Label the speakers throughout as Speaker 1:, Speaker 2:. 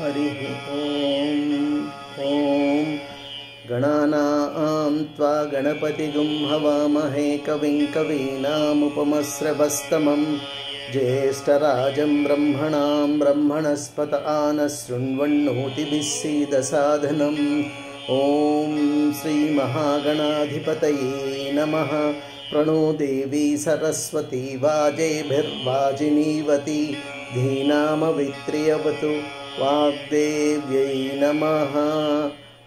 Speaker 1: हरिः ॐ गणानां त्वा गणपतिगुं हवामहे कविं कवीनामुपमस्रवस्तमं ज्येष्ठराजं ब्रह्मणां ब्रह्मणस्पत आनशृण्वन्नोतिभिः सीदसाधनम् ॐ श्रीमहागणाधिपतये नमः। प्रणो देवी सरस्वती वाजेभिर्वाजिनीवती धीनामवित्र्यवतु वाग्देव्यै नमः।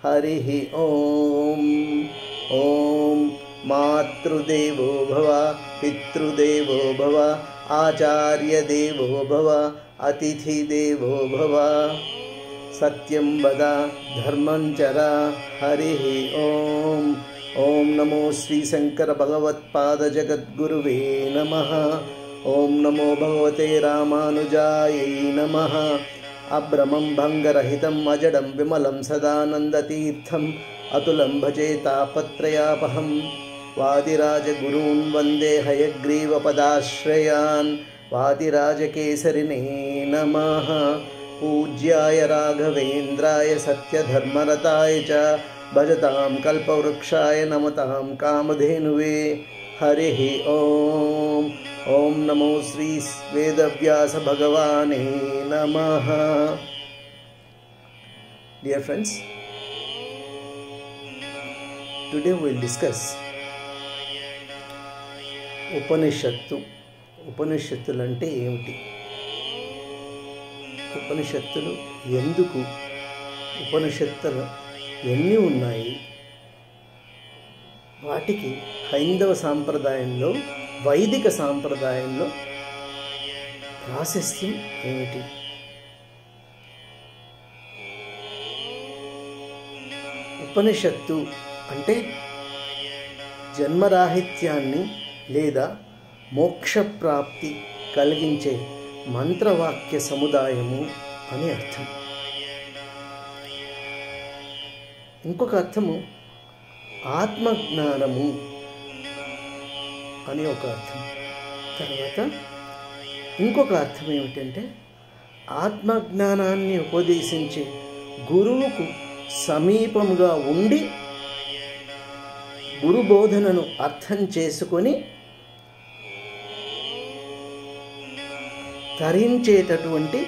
Speaker 1: हरिः ॐ मातृदेवो भव पितृदेवो भव आचार्यदेवो भव अतिथिदेवो भव सत्यं वद धर्मं चर। हरिः ॐ नमो श्री शंकर भगवत्पाद जगद्गुरुवे नमः। ॐ नमो भगवते रामानुजायै नमः। अभ्रमं भंगरहितं अजडं विमलं सदानन्दतीर्थम् अतुलं भजे तापत्रयापहं वादिराजगुरून् वन्दे हयग्रीवपदाश्रयान्। वादिराजकेसरिणे नमः। पूज्याय राघवेन्द्राय सत्यधर्मरताय च भजतां कल्पवृक्षाय नमतां कामधेनुवे। हरिः ॐ नमो श्री वेदव्यास भगवाने नमः। Dear friends, today we will discuss ఉపనిషత్తులు అంటే ఏమిటి, ఉపనిషత్తులు ఎందుకు, ఉపనిషత్తులు ఎన్ని ఉన్నాయి, వాటికి హైందవ సాంప్రదాయంలో వైదిక సాంప్రదాయంలో ప్రాశస్త్యం ఏమిటి. ఉపనిషత్తు అంటే జన్మరాహిత్యాన్ని లేదా మోక్షప్రాప్తి కలిగించే మంత్రవాక్య సముదాయము అని అర్థం. ఇంకొక అర్థము ఆత్మజ్ఞానము అని ఒక అర్థం. తర్వాత ఇంకొక అర్థం ఏమిటంటే ఆత్మజ్ఞానాన్ని ఉపదేశించే గురువుకు సమీపముగా ఉండి గురు బోధనను అర్థం చేసుకొని తరించేటటువంటి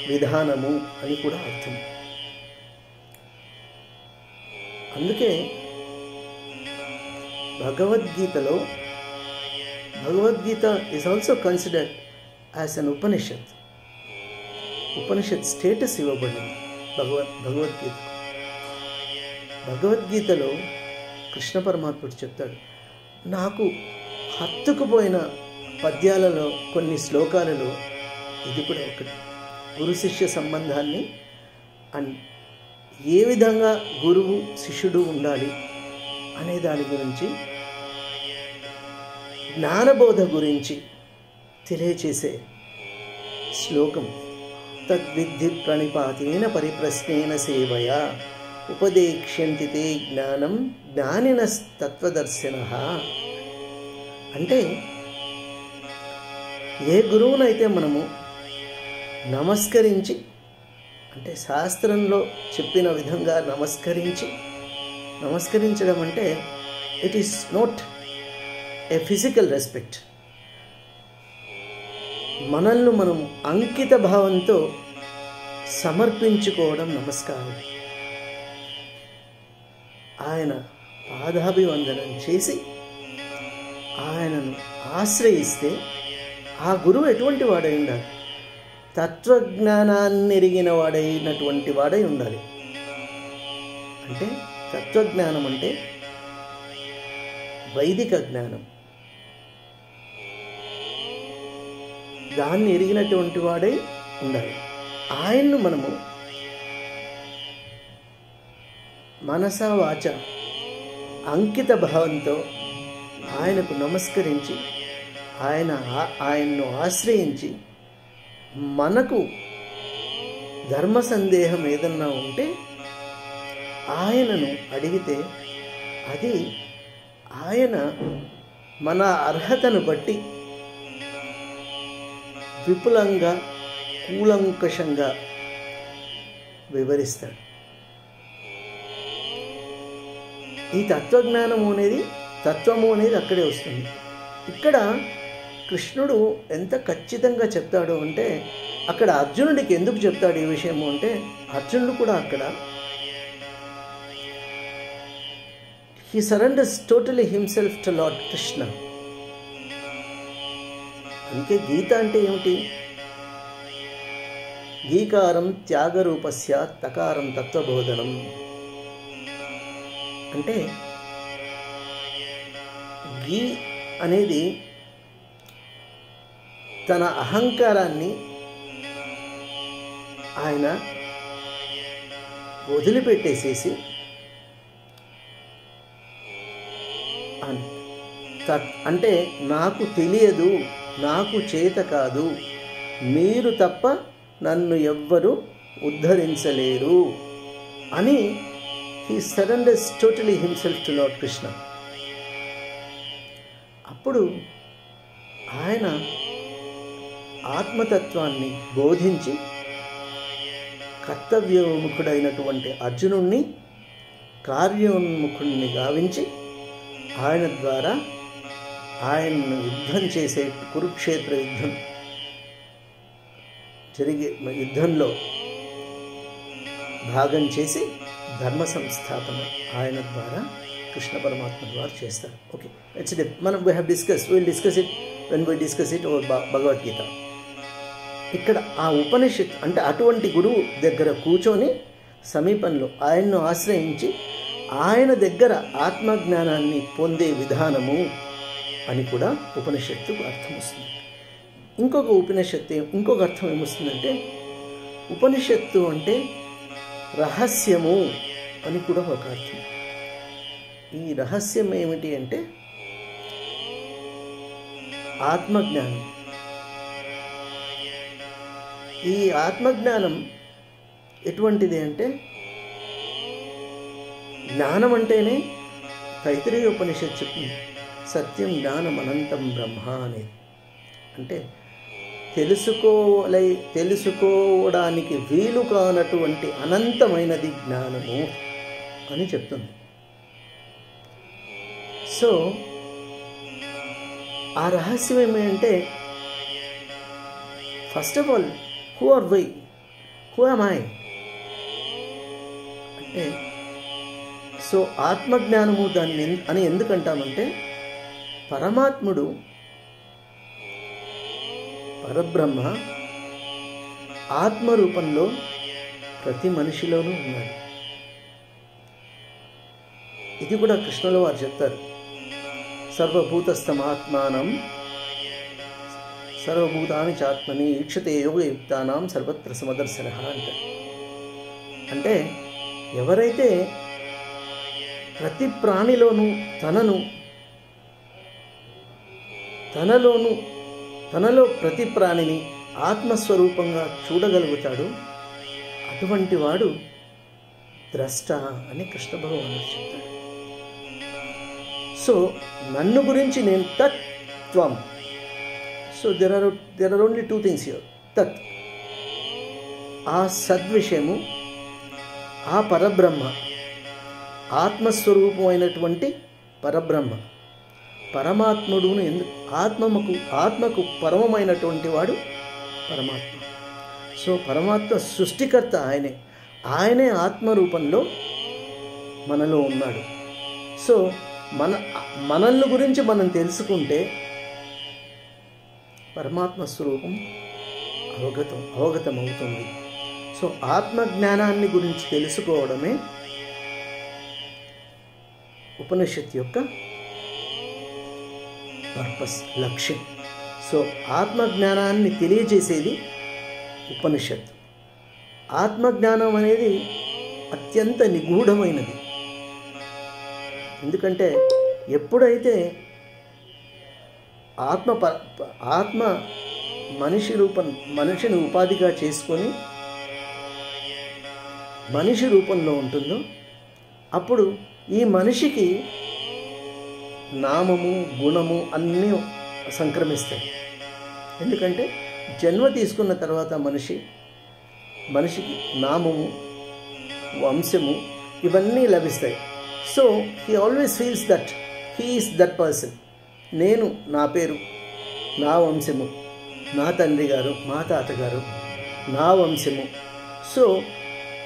Speaker 1: విధానము అని కూడా అర్థం. అందుకే Bhagavad Gita is also considered as an Upanishad. Upanishad status ఇవ్వబడింది భగవద్గీతలో కృష్ణ పరమాత్ముడు చెప్తాడు, నాకు హత్తుకుపోయిన పద్యాలలో కొన్ని శ్లోకాలలో ఇది కూడా ఒకటి. గురు శిష్య సంబంధాన్ని అండ్ ఏ విధంగా గురువు శిష్యుడు ఉండాలి అనే దాని గురించి, జ్ఞానబోధ గురించి తెలియచేసే శ్లోకం. తద్విద్ధి ప్రణిపాతేన పరిప్రశ్నేన సేవయా ఉపదేక్ష్యంతి తే జ్ఞానం జ్ఞానినస్తత్వదర్శినః. అంటే ఏ గురువునైతే మనము నమస్కరించి, అంటే శాస్త్రంలో చెప్పిన విధంగా నమస్కరించడం అంటే it is not a physical respect. మనల్ని మనం అంకిత భావంతో సమర్పించుకోవడం నమస్కారం. ఆయన పాదాభివందనం చేసి ఆయనను ఆశ్రయిస్తే ఆ గురువు ఎటువంటి వాడై ఉండాలి? తత్వజ్ఞానాన్ని ఎరిగిన వాడైనటువంటి వాడై ఉండాలి. అంటే తత్వజ్ఞానం అంటే వైదిక జ్ఞానం, దాన్ని ఎరిగినటువంటి వాడై ఉండాలి. ఆయన్ను మనము మనస వాచ అంకిత భావంతో ఆయనకు నమస్కరించి ఆయన్ను ఆశ్రయించి మనకు ధర్మ సందేహం ఏదన్నా ఉంటే ఆయనను అడిగితే అది ఆయన మన అర్హతను బట్టి విపులంగా కూలంకషంగా వివరిస్తాడు. ఈ తత్వము అనేది అక్కడే వస్తుంది. ఇక్కడ కృష్ణుడు ఎంత ఖచ్చితంగా చెప్తాడు అంటే, అక్కడ అర్జునుడికి ఎందుకు చెప్తాడు ఈ విషయము అంటే, అర్జునుడు కూడా అక్కడ he surrenders totally himself to Lord Krishna. అందుకే గీత అంటే ఏమిటి? గీకారం త్యాగరూపస్య తకారం తత్వబోధనం. అంటే గీ అనేది తన అహంకారాన్ని ఆయన వదిలిపెట్టేసేసి అంటే నాకు తెలియదు, నాకు చేత కాదు, మీరు తప్ప నన్ను ఎవ్వరూ ఉద్ధరించలేరు అని he surrenders totally himself to Lord Krishna. అప్పుడు ఆయన ఆత్మతత్వాన్ని బోధించి కర్తవ్యోన్ముఖుడైనటువంటి అర్జునుణ్ణి కార్యోన్ముఖుడిని గావించి ఆయన ద్వారా ఆయన్ను యుద్ధం చేసే కురుక్షేత్ర యుద్ధం జరిగే యుద్ధంలో భాగం చేసి ధర్మ సంస్థాపన ఆయన ద్వారా కృష్ణ పరమాత్మ ద్వారా చేస్తారు. ఓకే, ఇట్స్ మనం will discuss it when we discuss it over Bhagavad Gita. ఇక్కడ ఆ ఉపనిషత్ అంటే అటువంటి గురువు దగ్గర కూర్చొని సమీపంలో ఆయన్ను ఆశ్రయించి ఆయన దగ్గర ఆత్మజ్ఞానాన్ని పొందే విధానము అని కూడా ఉపనిషత్తుకు అర్థం వస్తుంది. ఇంకొక అర్థం ఏమొస్తుందంటే, ఉపనిషత్తు అంటే రహస్యము అని కూడా ఒక అర్థం. ఈ రహస్యం ఏమిటి అంటే ఆత్మజ్ఞానం. ఈ ఆత్మజ్ఞానం ఎటువంటిది అంటే, జ్ఞానం అంటేనే తైత్తిరీయ ఉపనిషత్తు చెప్తుంది, సత్యం జ్ఞానం అనంతం బ్రహ్మ అనేది. అంటే తెలుసుకోవడానికి వీలు కానటువంటి అనంతమైనది జ్ఞానము అని చెప్తుంది. సో ఆ రహస్యం ఏమంటే, first of all who are why, who am I అంటే, సో ఆత్మజ్ఞానము దాన్ని అని ఎందుకంటామంటే, పరమాత్ముడు పరబ్రహ్మ ఆత్మరూపంలో ప్రతి మనిషిలోనూ ఉన్నాడు. ఇది కూడా కృష్ణలో వారు చెప్తారు, సర్వభూతస్థమాత్మానం సర్వభూతాని చాత్మని ఈక్షతే యోగయుక్తానాం సర్వత్ర సమదర్శన అంటారు. అంటే ఎవరైతే ప్రతి ప్రాణిలోనూ తనలో ప్రతి ప్రాణిని ఆత్మస్వరూపంగా చూడగలుగుతాడు, అటువంటి వాడు ద్రష్ట అని కృష్ణ భగవానుడు చెప్తాడు. సో నన్ను గురించి నేను తత్వం. So there are only two things here. తత్ ఆ సద్విషయము, ఆ పరబ్రహ్మ, ఆత్మస్వరూపమైనటువంటి పరబ్రహ్మ, పరమాత్ముడును ఆత్మకు పరమమైనటువంటి వాడు పరమాత్మ. సో పరమాత్మ సృష్టికర్త ఆయనే ఆత్మరూపంలో మనలో ఉన్నాడు. సో మనల్ని గురించి మనం తెలుసుకుంటే పరమాత్మ స్వరూపం అవగతమవుతుంది. సో ఆత్మజ్ఞానాన్ని గురించి తెలుసుకోవడమే ఉపనిషత్తు యొక్క పర్పస్, లక్ష్యం. సో ఆత్మజ్ఞానాన్ని తెలియజేసేది ఉపనిషత్తు. ఆత్మజ్ఞానం అనేది అత్యంత నిగూఢమైనది. ఎందుకంటే ఎప్పుడైతే ఆత్మ మనిషిని ఉపాధిగా చేసుకొని మనిషి రూపంలో ఉంటుందో, అప్పుడు ఈ మనిషికి నామము గుణము అన్నీ సంక్రమిస్తాయి. ఎందుకంటే జన్మ తీసుకున్న తర్వాత మనిషికి నామము వంశము ఇవన్నీ లభిస్తాయి. So he always feels that he is that person. నేను, నా పేరు, నా వంశము, నా తండ్రి గారు, మా తాతగారు, నా వంశము. So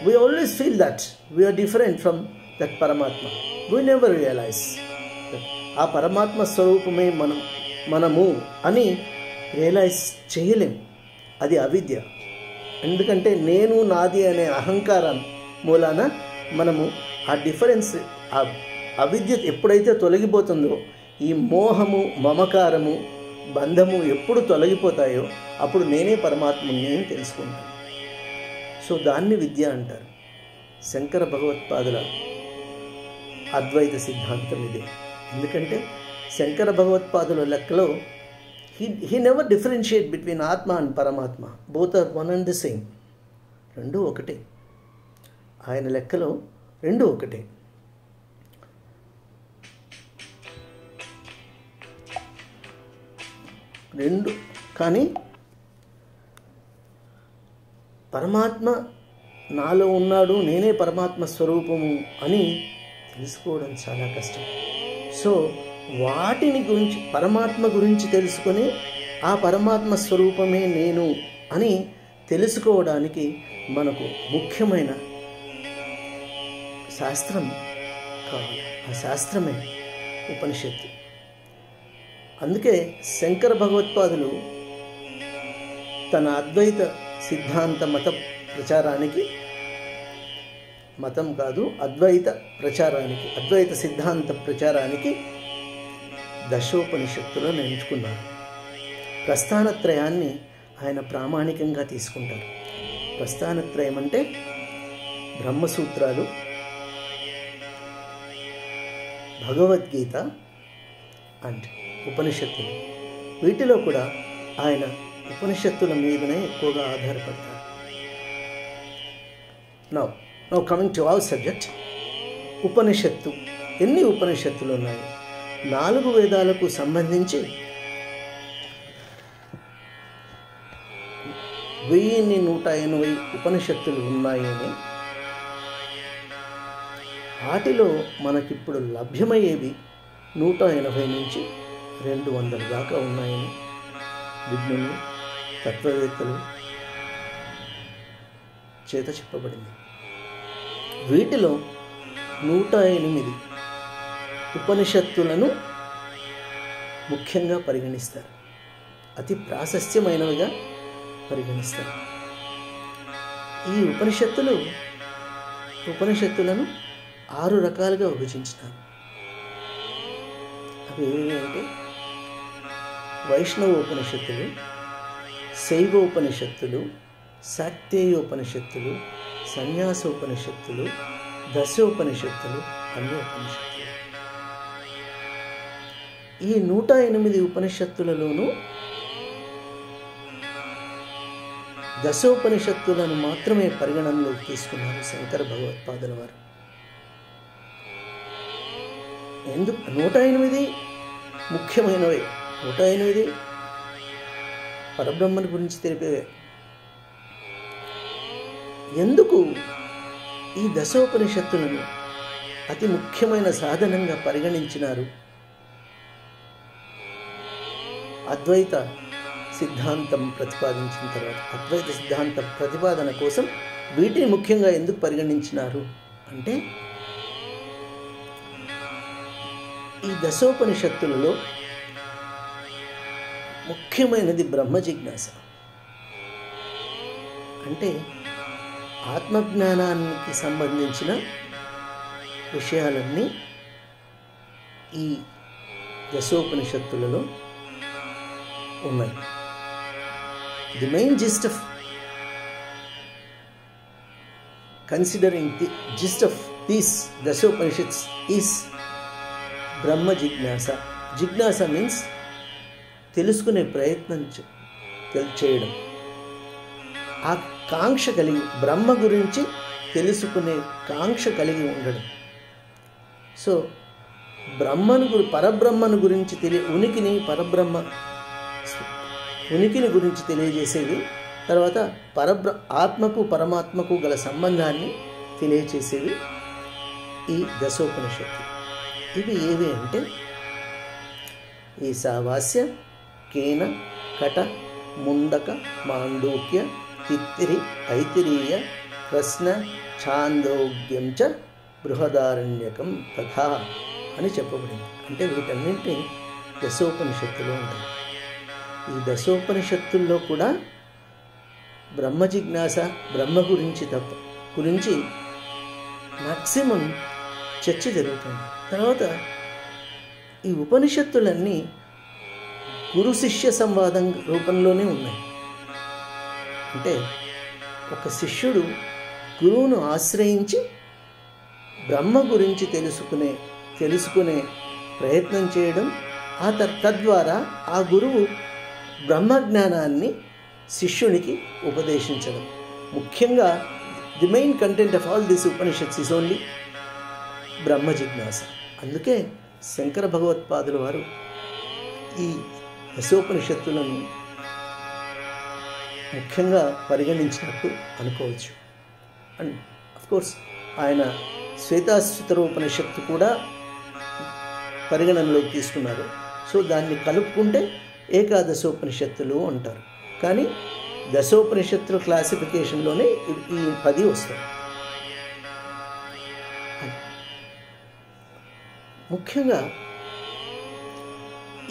Speaker 1: we always feel that we are different from that పరమాత్మ. వీ నెవర్ రియలైజ్ ఆ పరమాత్మ స్వరూపమే మనము అని రియలైజ్ చేయలేం. అది అవిద్య. ఎందుకంటే నేను, నాది అనే అహంకారం మూలాన మనము ఆ డిఫరెన్స్, ఆ అవిద్య ఎప్పుడైతే తొలగిపోతుందో, ఈ మోహము, మమకారము, బంధము ఎప్పుడు తొలగిపోతాయో అప్పుడు నేనే పరమాత్మని అని తెలుసుకుంటాను. సో దాన్ని విద్య అంటారు. శంకర భగవత్పాదుల అద్వైత సిద్ధాంతం ఇదే. ఎందుకంటే శంకర భగవత్పాదుల లెక్కలో he never differentiate between ఆత్మ అండ్ పరమాత్మ. Both are one and the same. రెండు ఒకటే. ఆయన లెక్కలో రెండు ఒకటే. రెండు కానీ పరమాత్మ నాలో ఉన్నాడు, నేనే పరమాత్మ స్వరూపము అని తెలుసుకోవడం చాలా కష్టం. సో వాటిని గురించి, పరమాత్మ గురించి తెలుసుకొని ఆ పరమాత్మ స్వరూపమే నేను అని తెలుసుకోవడానికి మనకు ముఖ్యమైన శాస్త్రం కావాలి. ఆ శాస్త్రమే ఉపనిషత్తు. అందుకే శంకర భగవత్పాదులు తన అద్వైత సిద్ధాంత మత ప్రచారానికి, మతం కాదు అద్వైత ప్రచారానికి, అద్వైత సిద్ధాంత ప్రచారానికి దశోపనిషత్తులను ఎంచుకున్నారు. ప్రస్థానత్రయాన్ని ఆయన ప్రామాణికంగా తీసుకుంటారు. ప్రస్థానత్రయం అంటే బ్రహ్మసూత్రాలు, భగవద్గీత అండ్ ఉపనిషత్తులు. వీటిలో కూడా ఆయన ఉపనిషత్తుల మీదనే ఎక్కువగా ఆధారపడతారు. Now coming to our subject. ఉపనిషత్తు. ఎన్ని ఉపనిషత్తులు ఉన్నాయి? 4 వేదాలకు సంబంధించి 1180 ఉపనిషత్తులు ఉన్నాయని, వాటిలో మనకిప్పుడు లభ్యమయ్యేవి 180 నుంచి 200 దాకా ఉన్నాయని విజ్ఞులు, తత్వవేత్తలు చేత చెప్పబడింది. వీటిలో 108 ఉపనిషత్తులను ముఖ్యంగా పరిగణిస్తారు. అతి ప్రాశస్త్యమైనవిగా పరిగణిస్తారు. ఈ ఉపనిషత్తులను 6 రకాలుగా విభజించినారు. అవి ఏవి అంటే వైష్ణవోపనిషత్తులు, శైవోపనిషత్తులు, శాక్తేయోపనిషత్తులు, సన్యాసోపనిషత్తులు, దశోపనిషత్తులు, అన్ని ఉపనిషత్తులు. ఈ 108 ఉపనిషత్తులలోనూ దశోపనిషత్తులను మాత్రమే పరిగణనలోకి తీసుకున్నారు శంకర భగవత్పాదుల వారు. ఎందుకు 108 ముఖ్యమైనవే? 108 పరబ్రహ్మను గురించి తెలిపేవే. ఎందుకు ఈ దశోపనిషత్తులను అతి ముఖ్యమైన సాధనంగా పరిగణించినారు? అద్వైత సిద్ధాంతం ప్రతిపాదించిన తర్వాత, అద్వైత సిద్ధాంత ప్రతిపాదన కోసం వీటిని ముఖ్యంగా ఎందుకు పరిగణించినారు అంటే, ఈ దశోపనిషత్తులలో ముఖ్యమైనది బ్రహ్మ జిజ్ఞాస. అంటే ఆత్మజ్ఞానానికి సంబంధించిన విషయాలన్నీ ఈ దశోపనిషత్తులలో ఉన్నాయి. The main gist of considering the gist of these దశోపనిషత్స్ ఈస్ బ్రహ్మ జిజ్ఞాస. జిజ్ఞాస మీన్స్ తెలుసుకునే ప్రయత్నం చేయడం, ఆ కాంక్ష కలిగి, బ్రహ్మ గురించి తెలుసుకునే కాంక్ష కలిగి ఉండడం. సో పరబ్రహ్మను గురించి ఉనికిని గురించి తెలియజేసేవి. తర్వాత ఆత్మకు పరమాత్మకు గల సంబంధాన్ని తెలియచేసేవి ఈ దశోపనిషత్తు. ఇవి ఏవి అంటే ఈశావాస్య, కేన, కట, ముండక, మాండూక్య, తిత్తిరి, ఐతిరీయ, ప్రశ్న, ఛాందోగ్యం చ బృహదారణ్యకం తథా అని చెప్పబడింది. అంటే వీటన్నింటినీ దశోపనిషత్తులో ఉంటాయి. ఈ దశోపనిషత్తుల్లో కూడా బ్రహ్మ జిజ్ఞాస, బ్రహ్మ గురించి మ్యాక్సిమం చర్చ జరుగుతుంది. తర్వాత ఈ ఉపనిషత్తులన్నీ గురు శిష్య సంవాదం రూపంలోనే ఉన్నాయి. అంటే ఒక శిష్యుడు గురువును ఆశ్రయించి బ్రహ్మ గురించి తెలుసుకునే ప్రయత్నం చేయడం, తద్వారా ఆ గురువు బ్రహ్మజ్ఞానాన్ని శిష్యునికి ఉపదేశించడం. ముఖ్యంగా the main content of all this Upanishads is only Brahma jijnasa. అందుకే శంకర భగవత్పాదుల వారు ఈ దశోపనిషత్తులను ముఖ్యంగా పరిగణించినట్టు అనుకోవచ్చు. అండ్ అఫ్కోర్స్ ఆయన శ్వేతాశ్వతరోపనిషత్తు కూడా పరిగణనలోకి తీసుకున్నారు. సో దాన్ని కలుపుకుంటే ఏకాదశోపనిషత్తులు అంటారు. కానీ దశోపనిషత్తుల క్లాసిఫికేషన్లోనే ఈ 10 వస్తాయి. ముఖ్యంగా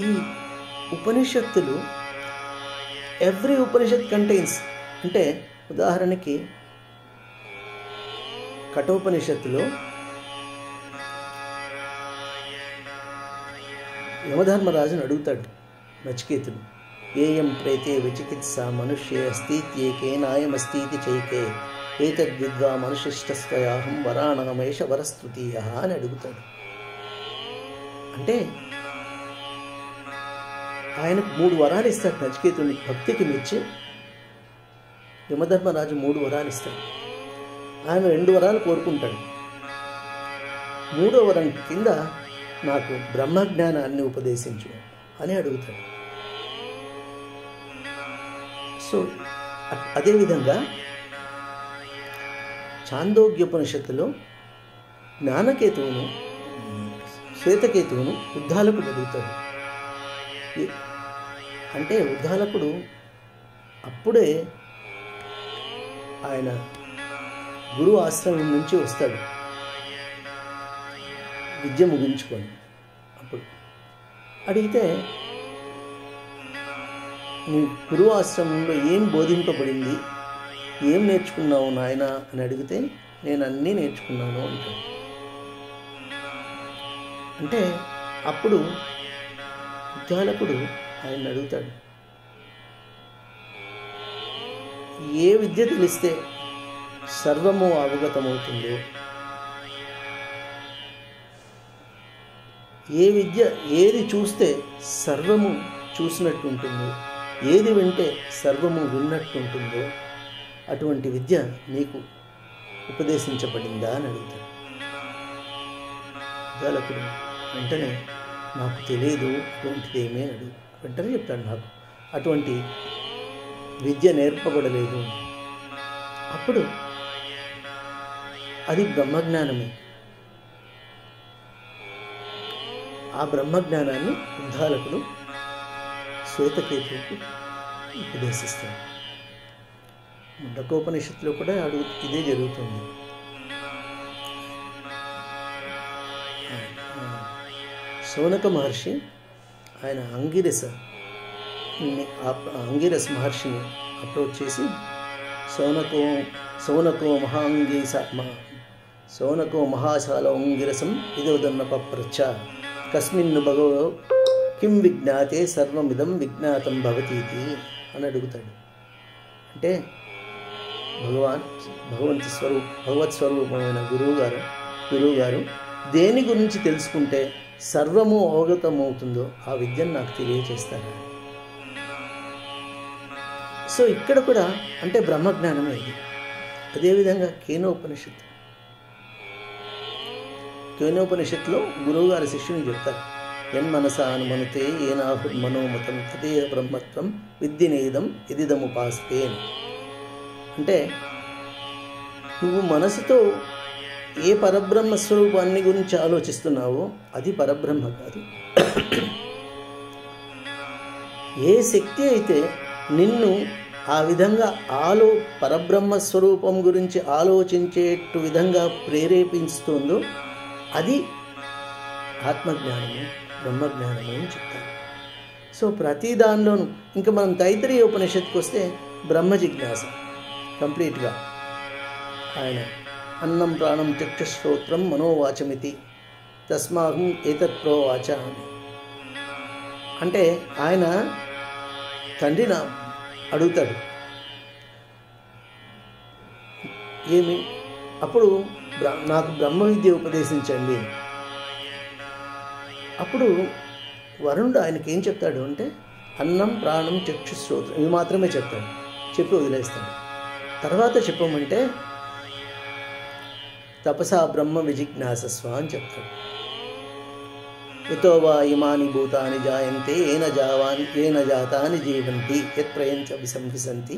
Speaker 1: ఈ ఉపనిషత్తులు ఎవ్రీ ఉపనిషత్ కంటైన్స్, అంటే ఉదాహరణకి కఠోపనిషత్తులో యమధర్మరాజును అడుగుతాడు నచికేతుడు, ఏయం ప్రేతే విచికిత్స మనుష్యే అస్తిత్యేకేనాయమస్తితి చైకే ఏతద్విద్వా మనుషిష్టస్వయాహం వరాణమేష వరస్తృతీయ అని అడుగుతాడు. అంటే ఆయనకు 3 వరాలు ఇస్తాడు నచికేతుడిని. భక్తికి మెచ్చి యమధర్మరాజు 3 వరాలు ఇస్తాడు. ఆయన 2 వరాలు కోరుకుంటాడు. 3వ వరం కింద నాకు బ్రహ్మజ్ఞానాన్ని ఉపదేశించు అని అడుగుతాడు. సో అదేవిధంగా ఛాందోగ్యోపనిషత్తులో శ్వేతకేతువును ఉద్దాలకుడు అడుగుతాడు. అంటే ఉద్దాలకుడు అప్పుడే ఆయన గురువు ఆశ్రమం నుంచి వస్తాడు విద్య ముగించుకొని. అప్పుడు అడిగితే, నీ గురువు ఆశ్రమంలో ఏం బోధింపబడింది, ఏం నేర్చుకున్నావు నాయన అని అడిగితే, నేను అన్నీ నేర్చుకున్నాను అంటాడు. అంటే అప్పుడు ఉద్దాలకుడు ఆయన అడుగుతాడు, ఏ విద్య తెలిస్తే సర్వము అవగతమవుతుందో, ఏది చూస్తే సర్వము చూసినట్టు ఉంటుందో, ఏది వింటే సర్వము విన్నట్టు ఉంటుందో అటువంటి విద్య నీకు ఉపదేశించబడిందా అని అడుగుతాడు. ఉద్దాలకుడు వెంటనే నాకు తెలియదు, అటువంటిది ఏమీ అడుగు. వెంటనే చెప్తాడు, నాకు అటువంటి విద్య నేర్పబడలేదు. అప్పుడు అది బ్రహ్మజ్ఞానమే. ఆ బ్రహ్మజ్ఞానాన్ని ఉద్దాలకుడు శ్వేతకేతువుకు ఉపదేశిస్తాడు. ముండకోపనిషత్తులో కూడా ఇదే జరుగుతుంది. శౌనక మహర్షి ఆయన అంగిరస్ మహర్షిని అప్రోచ్ చేసి సౌనకో మహాశాల అంగిరసం ఇదోదన్న పప్రచ్చ కస్మిన్ను భగవో కిం విజ్ఞాతే సర్వమిదం విజ్ఞాతం భవతీతి అని అడుగుతాడు. అంటే భగవత్ స్వరూపమైన గురువు గారు దేని గురించి తెలుసుకుంటే సర్వము అవగతమవుతుందో ఆ విద్యను నాకు తెలియచేస్తాను. సో ఇక్కడ కూడా అంటే బ్రహ్మజ్ఞానమే ఇది. అదేవిధంగా కేనోపనిషత్తులో గురువు గారి శిష్యుని చెప్తారు, యన్మనసా అనుమనుతే ఏనాహుర్ మనోమతం తదే బ్రహ్మత్వం విద్యనేదం ఇదిదముపాస్తే అని. అంటే నువ్వు మనసుతో ఏ పరబ్రహ్మ స్వరూపాన్ని గురించి ఆలోచిస్తున్నావో అది పరబ్రహ్మ కాదు. ఏ శక్తి అయితే నిన్ను ఆ విధంగా పరబ్రహ్మ స్వరూపం గురించి ఆలోచించేట్టు విధంగా ప్రేరేపిస్తుందో అది ఆత్మజ్ఞానము, బ్రహ్మజ్ఞానము అని చెప్తారు. సో ప్రతి దానిలోనూ ఇంకా మనం తైత్తరీయ ఉపనిషత్తుకు వస్తే బ్రహ్మ జిజ్ఞాస కంప్లీట్గా ఆయన అన్నం ప్రాణం చక్షుశ్రోత్రం మనోవాచమితి తస్మాహం ఏతత్ ప్రోవాచ అంటే ఆయన తండ్రిని అడుగుతాడు ఏమి, అప్పుడు నాకు బ్రహ్మ విద్య ఉపదేశించండి. అప్పుడు వరుణుడు ఆయనకి ఏం చెప్తాడు అంటే అన్నం ప్రాణం చక్షుశ్రోత్రం ఇవి మాత్రమే చెప్తాడు, చెప్పి వదిలేస్తాడు. తర్వాత చెప్పమంటే తపసా బ్రహ్మ విజిజ్ఞాసస్వ అని చెప్తాడు. యతో వా ఇమాని భూతాని జాయంతే ఏన జాతాని జీవంతి యత్రయంచ అభిసంవిశంతి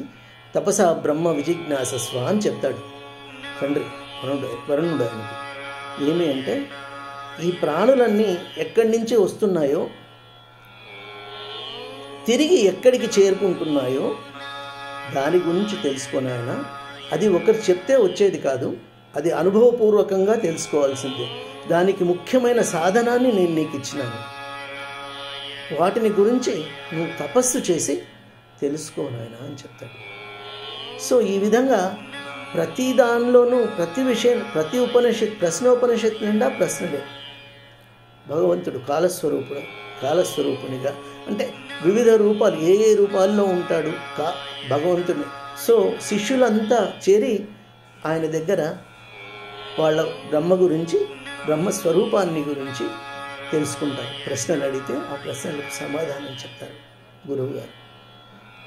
Speaker 1: తపసా బ్రహ్మ విజిజ్ఞాసస్వ అని చెప్తాడు తండ్రి వరుణుడు ఆయనకి. ఏమి అంటే ఈ ప్రాణులన్నీ ఎక్కడి నుంచి వస్తున్నాయో తిరిగి ఎక్కడికి చేరుకుంటున్నాయో దాని గురించి తెలుసుకొని ఆయన, అది ఒకరు చెప్తే వచ్చేది కాదు, అది అనుభవపూర్వకంగా తెలుసుకోవాల్సిందే. దానికి ముఖ్యమైన సాధనాన్ని నేను నీకు ఇచ్చినాను, వాటిని గురించి నువ్వు తపస్సు చేసి తెలుసుకోనాయన అని చెప్తాడు. సో ఈ విధంగా ప్రతి దానిలోనూ ప్రతి విషయం, ప్రతి ప్రశ్నోపనిషత్తు నిండా ప్రశ్నలే. భగవంతుడు కాలస్వరూపునిగా అంటే వివిధ రూపాలు, ఏ రూపాల్లో ఉంటాడు భగవంతుని. సో శిష్యులంతా చేరి ఆయన దగ్గర వాళ్ళ బ్రహ్మ గురించి, బ్రహ్మస్వరూపాన్ని గురించి తెలుసుకుంటారు. ప్రశ్నలు అడిగితే ఆ ప్రశ్నలకు సమాధానం చెప్తారు గురువు గారు.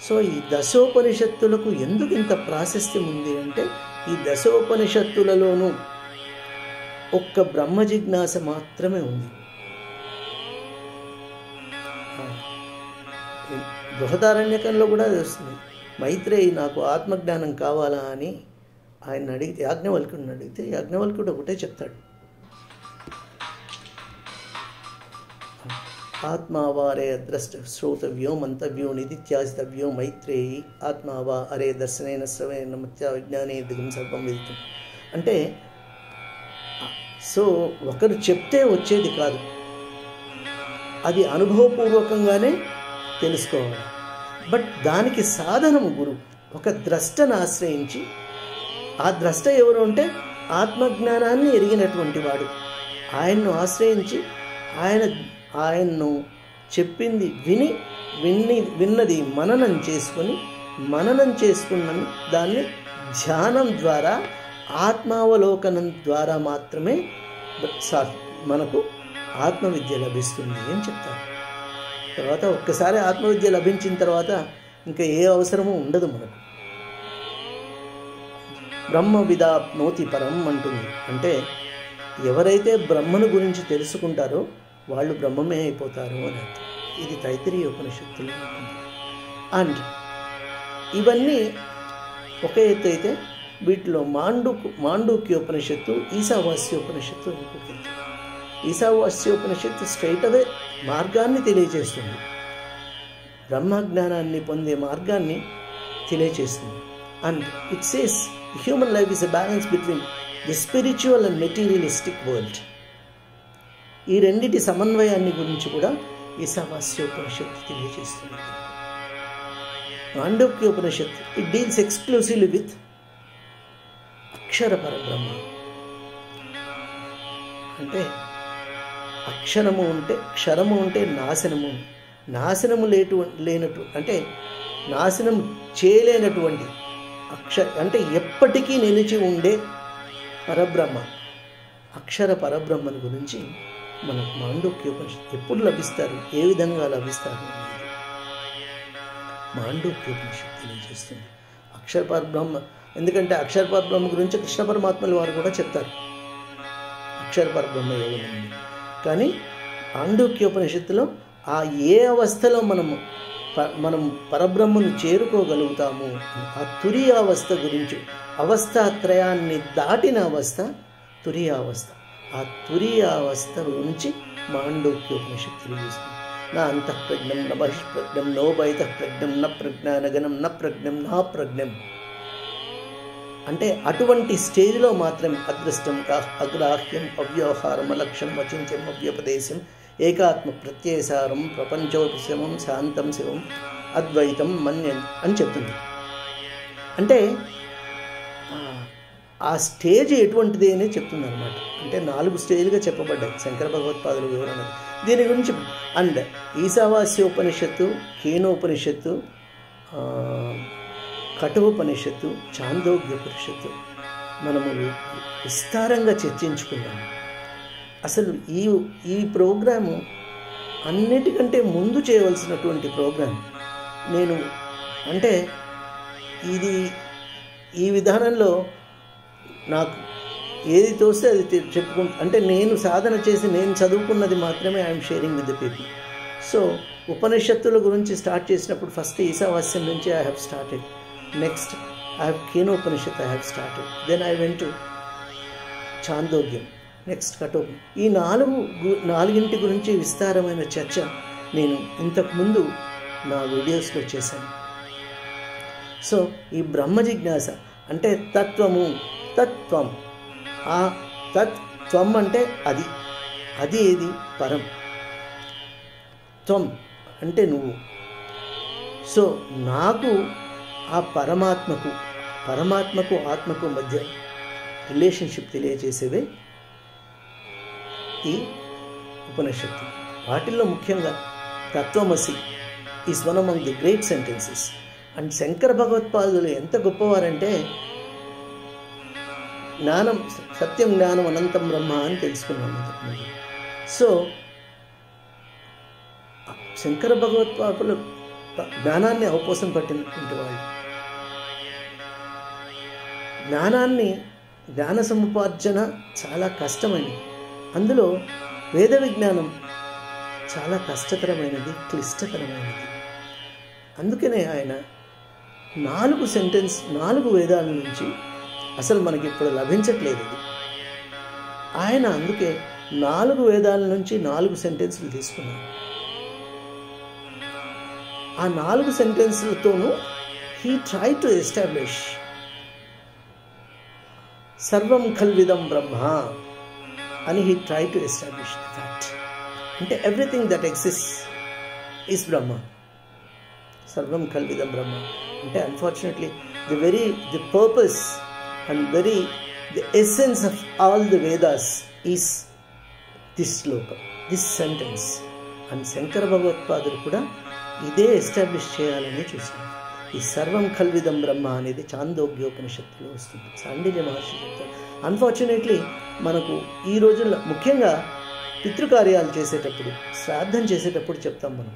Speaker 1: సో ఈ దశోపనిషత్తులకు ఎందుకు ఇంత ప్రాశస్త్యం ఉంది అంటే ఈ దశోపనిషత్తులలోనూ ఒక్క బ్రహ్మ జిజ్ఞాస మాత్రమే ఉంది. బృహదారణ్యకంలో కూడా వస్తుంది. మైత్రేయి నాకు ఆత్మజ్ఞానం కావాలా అని ఆయన అడిగితే, యాజ్ఞవల్కుడిని అడిగితే యాజ్ఞవల్కుడు ఒకటే చెప్తాడు, ఆత్మావా అరే ద్రష్ట శ్రోతవ్యో మంతవ్యో నిదిత్యాసితవ్యో మైత్రేయి ఆత్మావా అరే దర్శనైన శ్రవణ మత్య విజ్ఞానే దిగం సర్వం విదితం. అంటే సో ఒకరు చెప్తే వచ్చేది కాదు, అది అనుభవపూర్వకంగానే తెలుసుకోవాలి. బట్ దానికి సాధనము గురువు. ఒక ద్రష్టను ఆశ్రయించి, ఆ ద్రష్ట ఎవరు అంటే ఆత్మజ్ఞానాన్ని ఎరిగినటువంటి వాడు, ఆయన్ను ఆశ్రయించి ఆయన్ను చెప్పింది విన్నది మననం చేసుకున్న దాన్ని ధ్యానం ద్వారా, ఆత్మావలోకనం ద్వారా మాత్రమే మనకు ఆత్మవిద్య లభిస్తుంది అని చెప్తారు. తర్వాత ఒక్కసారి ఆత్మవిద్య లభించిన తర్వాత ఇంకా ఏ అవసరము ఉండదు మనకు. బ్రహ్మ విదాప్నోతి పరం అంటుంది. అంటే ఎవరైతే బ్రహ్మను గురించి తెలుసుకుంటారో వాళ్ళు బ్రహ్మమే అయిపోతారు అని అర్థం. ఇది తైత్తరీయ ఉపనిషత్తులో ఉంటుంది. అండ్ ఇవన్నీ ఒక ఎత్తు అయితే వీటిలో మాండూక్యోపనిషత్తు, ఈశావాస్యోపనిషత్తు ఇంకొక ఎత్తు. ఈశావాస్యోపనిషత్తు స్ట్రైట్ అవే మార్గాన్ని తెలియజేస్తుంది, బ్రహ్మజ్ఞానాన్ని పొందే మార్గాన్ని తెలియజేస్తుంది. And it says human life is a balance between the spiritual and materialistic world. ఈ రెండిటి సమన్వయాన్ని గురించి కూడా ఈశావాస్యోపనిషత్తు తెలియజేస్తుంది. మాండూక్యోపనిషత్తు ఇట్ డీల్స్ ఎక్స్క్లూసివ్లీ విత్ అక్షర పరబ్రహ్మ. అంటే అక్షరము ఉంటే, క్షరము ఉంటే నాశనము లేనటు అంటే నాశనం చేయలేనటువంటి అంటే ఎప్పటికీ నిలిచి ఉండే పరబ్రహ్మ, అక్షర పరబ్రహ్మను గురించి మనకు మాండూక్యోపనిషత్తు ఎప్పుడు లభిస్తారు, ఏ విధంగా లభిస్తారు అనేది మాండూక్యోపనిషత్తు తెలియజేస్తుంది. అక్షర పరబ్రహ్మ, ఎందుకంటే అక్షర పరబ్రహ్మ గురించి కృష్ణ పరమాత్మల వారు కూడా చెప్తారు, అక్షర పరబ్రహ్మ యోగం. కానీ మాండూక్యోపనిషత్తులో ఆ ఏ అవస్థలో మనం పరబ్రహ్మను చేరుకోగలుగుతాము, ఆ తురియ అవస్థ గురించి, అవస్థాత్రయాన్ని దాటిన అవస్థ తురియావస్థ. ఆ తురియావస్థ గురించి మాండూక్యోపనిషత్తు తెలియజేస్తుంది. నా అంతఃప్రజ్ఞం న బహిష్ప్రజ్ఞం నో బహిఃప్రజ్ఞం న ప్రజ్ఞానగనం న ప్రజ్ఞం నా ప్రజ్ఞం. అంటే అటువంటి స్టేజ్లో మాత్రం అదృష్టం అగ్రాహ్యం అవ్యవహారం అలక్ష్యం అచింత్యం అవ్యపదేశం ఏకాత్మ ప్రత్యయసారం ప్రపంచోపశమం శాంతం శివం అద్వైతం మన్యం అని చెప్తుంది. అంటే ఆ స్టేజ్ ఎటువంటిది అని చెప్తుంది అనమాట. అంటే 4 స్టేజ్లుగా చెప్పబడ్డాయి శంకర భగవత్పాదుల వివరణ దీని గురించి. అండ్ ఈశావాస్యోపనిషత్తు, కేనోపనిషత్తు, కఠోపనిషత్తు, చాందోగ్యోపనిషత్తు మనము విస్తారంగా చర్చించుకున్నాము. అసలు ఈ ప్రోగ్రాము అన్నిటికంటే ముందు చేయవలసినటువంటి ప్రోగ్రాం. నేను అంటే ఈ విధానంలో నాకు ఏది తోస్తే అది అంటే నేను సాధన చేసి నేను చదువుకున్నది మాత్రమే I'm sharing with the people. So ఉపనిషత్తుల గురించి స్టార్ట్ చేసినప్పుడు ఫస్ట్ ఈశావాస్యం నుంచి I have started. Next I have Kenopanishad I have started. Then I went to Chandogyam, next కఠోపం. ఈ 4 గురించి విస్తారమైన చర్చ నేను ఇంతకుముందు నా వీడియోస్లో చేశాను. సో ఈ బ్రహ్మ జిజ్ఞాస అంటే తత్వము, తత్వం. ఆ తత్వం అంటే అది ఏది? పరం. త్వం అంటే నువ్వు. సో నాకు ఆ పరమాత్మకు ఆత్మకు మధ్య రిలేషన్షిప్ తెలియజేసేవే ఈ ఉపనిషత్తు. వాటిల్లో ముఖ్యంగా తత్వమసి is one among the great sentences. And Shankara భగవత్పాదులు ఎంత గొప్పవారంటే జ్ఞానం, సత్యం జ్ఞానం అనంతం బ్రహ్మ అని తెలుసుకున్నాం అంతకుముందు. సో శంకర భగవత్పాదులు జ్ఞానాన్ని అవపోసం పట్టినటువంటి వాళ్ళు. జ్ఞాన సముపార్జన చాలా కష్టమైనది. అందులో వేద విజ్ఞానం చాలా కష్టతరమైనది, క్లిష్టతరమైనది. అందుకనే ఆయన 4 వేదాల నుంచి అసలు మనకి ఇప్పుడు లభించట్లేదు ఇది. ఆయన అందుకే 4 వేదాల నుంచి 4 సెంటెన్సులు తీసుకున్నారు. ఆ 4 సెంటెన్సులతోనూ హీ ట్రై టు ఎస్టాబ్లిష్ సర్వం ఖల్విదం బ్రహ్మ అని he try to establish that. అంటే ఎవ్రీథింగ్ దట్ ఎగ్జిస్ట్స్ ఈస్ బ్రహ్మ. సర్వం ఖల్విదం బ్రహ్మ అంటే unfortunately the purpose and the essence of all the Vedas is this sloka, this sentence. And Shankara Bhagavadpadulu kuda ఇదే establish చేయాలని చూసాను. ఈ సర్వం ఖల్విదం బ్రహ్మ అనేది చాందోగ్యోపనిషత్తులో వస్తుంది. సాండిల్య మహర్షి చెప్తారు. అన్ఫార్చునేట్లీ మనకు ఈ రోజుల్లో ముఖ్యంగా పితృకార్యాలు చేసేటప్పుడు, శ్రాద్ధం చేసేటప్పుడు చెప్తాం మనం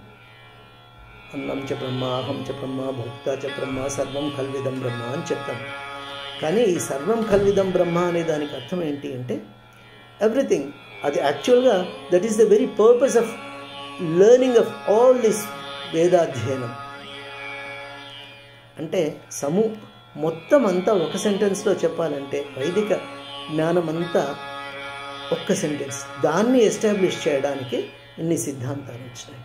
Speaker 1: అన్నం చ బ్రహ్మ, అహం చ బ్రహ్మ, భోక్తా చ బ్రహ్మ, సర్వం ఖల్విదం బ్రహ్మ అని చెప్తాం. కానీ ఈ సర్వం ఖల్విదం బ్రహ్మ అనే దానికి అర్థం ఏంటి అంటే ఎవ్రీథింగ్. అది యాక్చువల్గా that is the very purpose of learning of all this Vedadhyayanam. అంటే మొత్తం అంతా ఒక సెంటెన్స్లో చెప్పాలంటే వైదిక జ్ఞానం అంతా ఒక్క సెంటెన్స్. దాన్ని ఎస్టాబ్లిష్ చేయడానికి ఇన్ని సిద్ధాంతాలు వచ్చినాయి.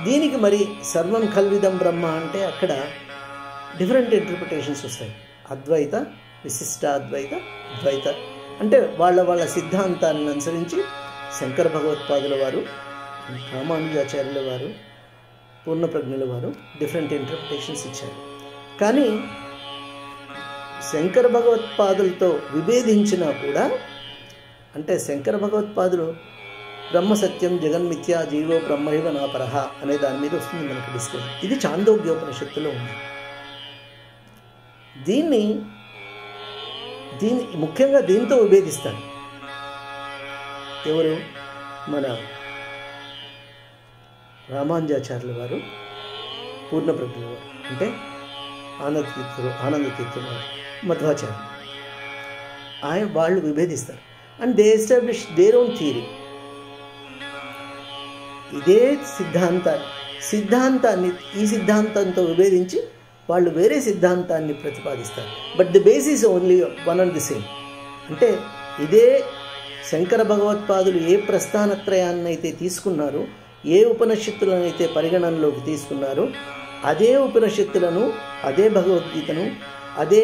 Speaker 1: దీనికి మరి సర్వం ఖల్విదం బ్రహ్మ అంటే అక్కడ డిఫరెంట్ ఇంటర్ప్రిటేషన్స్ వస్తాయి. అద్వైత, విశిష్టాద్వైత, ద్వైత అంటే వాళ్ళ సిద్ధాంతాన్ని అనుసరించి శంకర భగవత్పాదుల వారు, రామానుజాచార్యుల వారు, పూర్ణప్రజ్ఞుల వారు డిఫరెంట్ ఇంటర్ప్రిటేషన్స్ ఇచ్చారు. కానీ శంకర భగవత్పాదులతో విభేదించినా కూడా అంటే శంకర భగవత్పాదులు బ్రహ్మ సత్యం జగన్మిథ్యా జీవో బ్రహ్మైవ నాపరహ అనే దాని మీద వస్తుంది మనకు డిస్కషన్. ఇది చాందోగ్యోపనిషత్తులో ఉంది. దీన్ని ముఖ్యంగా దీంతో విభేదిస్తాను ఎవరు? మన రామానుజాచార్యుల వారు, పూర్ణప్రజ్ఞుల వారు అంటే ఆనందతీర్థుల వారు, మధ్వాచార్యులు. వాళ్ళు విభేదిస్తారు. And they establish their own theory. ఇదే సిద్ధాంతాన్ని ఈ సిద్ధాంతంతో విభేదించి వాళ్ళు వేరే సిద్ధాంతాన్ని ప్రతిపాదిస్తారు. But the base is only one and the same. అంటే ఇదే శంకర భగవత్పాదులు ఏ ప్రస్థానత్రయాన్నైతే తీసుకున్నారో, ఏ ఉపనిషత్తులను అయితే పరిగణనలోకి తీసుకున్నారో, అదే ఉపనిషత్తులను, అదే భగవద్గీతను, అదే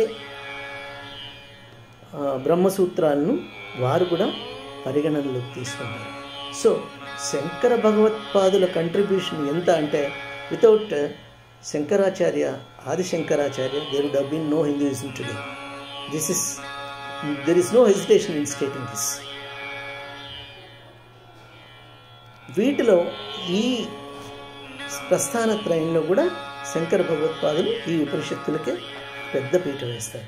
Speaker 1: బ్రహ్మసూత్రాలను వారు కూడా పరిగణనలోకి తీసుకున్నారు. సో శంకర భగవత్పాదుల కంట్రిబ్యూషన్ ఎంత అంటే, without Shankaracharya, Adi Shankaracharya, there would have been no Hinduism today. there is no hesitation in stating this. వీటిలో ఈ ప్రస్థానత్రయంలో కూడా శంకర భగవత్పాదులు ఈ ఉపనిషత్తులకే పెద్ద పీట వేస్తారు.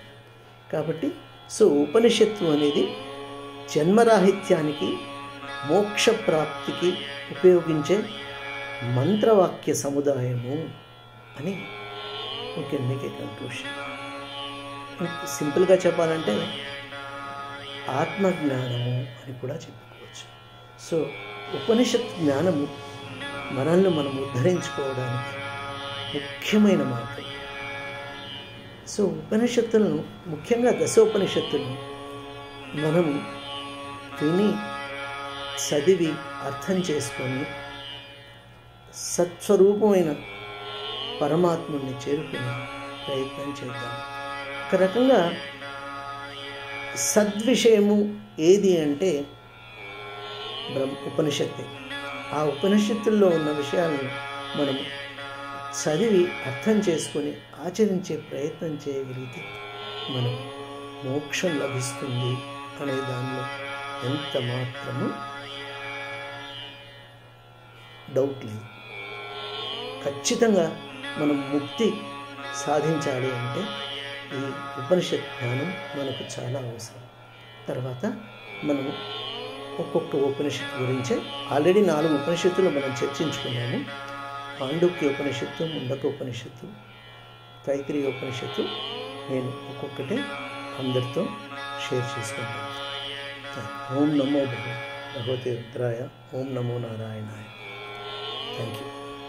Speaker 1: కాబట్టి సో ఉపనిషత్తు అనేది జన్మరాహిత్యానికి, మోక్ష ప్రాప్తికి ఉపయోగించే మంత్రవాక్య సముదాయము అని we can make a conclusion. సింపుల్గా చెప్పాలంటే ఆత్మజ్ఞానము అని కూడా చెప్పుకోవచ్చు. సో ఉపనిషత్ జ్ఞానము మనల్ని మనం ఉద్ధరించుకోవడానికి ముఖ్యమైన మార్గం. సో ఉపనిషత్తులను, ముఖ్యంగా దశోపనిషత్తులను మనము విని, చదివి, అర్థం చేసుకొని సత్స్వరూపమైన పరమాత్ముని చేరుకునే ప్రయత్నం చేద్దాం. ఒక రకంగా సద్విషయము ఏది అంటే ఉపనిషత్తే. ఆ ఉపనిషత్తుల్లో ఉన్న విషయాలను మనం చదివి అర్థం చేసుకొని ఆచరించే ప్రయత్నం చేయగలిగితే మనం మోక్షం లభిస్తుంది అనే దానిలో ఎంత మాత్రము డౌట్ లేదు. ఖచ్చితంగా మనం ముక్తి సాధించాలి అంటే ఈ ఉపనిషత్ జ్ఞానం మనకు చాలా అవసరం. తర్వాత మనము ఒక్కొక్క ఉపనిషత్తు గురించే ఆల్రెడీ 4 ఉపనిషత్తులు మనం చర్చించుకున్నాము. పాండుక్య ఉపనిషత్తు, ముండక ఉపనిషత్తు, తైత్రీయ ఉపనిషత్తు నేను ఒక్కొక్కటే అందరితో షేర్ చేసుకుంటాను. ఓం నమో భగవతే రుద్రాయ, ఓం నమో నారాయణాయ. Thank you.